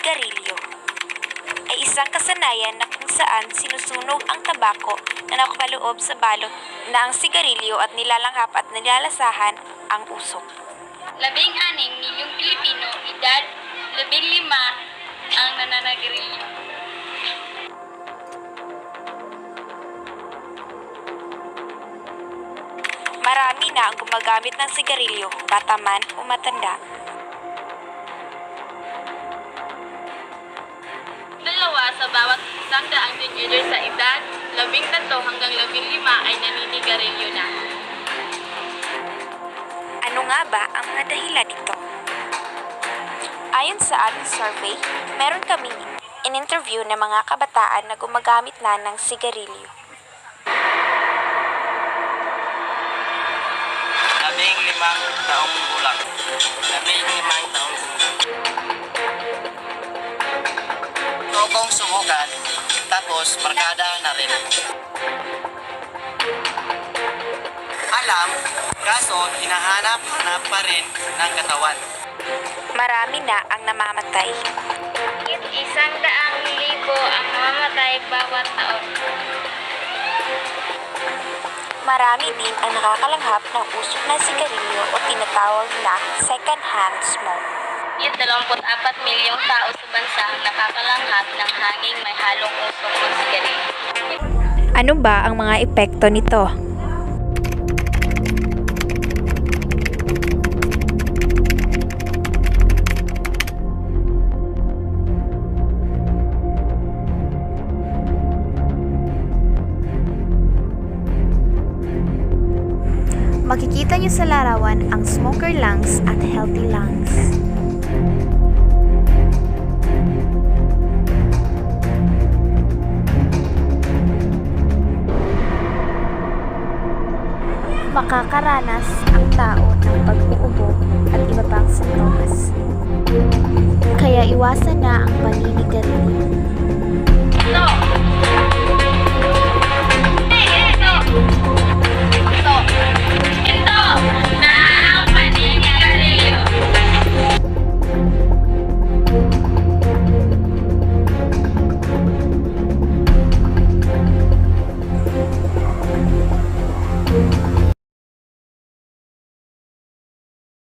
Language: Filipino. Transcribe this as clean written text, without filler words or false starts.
sigarilyo ay isang kasanayan na kung saan sinusunog ang tabako na nakapaloob sa balot na ang sigarilyo at nilalanghap at nilalasahan ang usok. 16 milyong Pilipino, edad 15 ang nananagarilyo. Marami na ang gumagamit ng sigarilyo, bata man o matanda. Dalawa sa bawat 100 teenager sa edad 13 hanggang 15 ay naninigarilyo na. Ano nga ba ang mga dahilan nito? Ayon sa aming survey, meron kaming in-interview na mga kabataan na gumagamit na ng sigarilyo. 15 taong gulang. 15 taong gulang. Tokong subukan, tapos barkada na rin. Alam, kaso hinahanap-hanap pa rin ng katawan. Marami na ang namamatay. 100,000 ang mamamatay bawat taon. Marami din ang nakakalanghap ng usok ng sigarilyo o tinatawag na second-hand smoke. 24 milyong tao sa bansa ang nakakalanghap ng hanging may halong usok ng sigarilyo. Ano ba ang mga epekto nito? Makikita niyo sa larawan ang smoker lungs at healthy lungs. Makakaranas ang tao ng pag-uubo at iba pang sintomas. Kaya iwasan na ang paninigarilyo.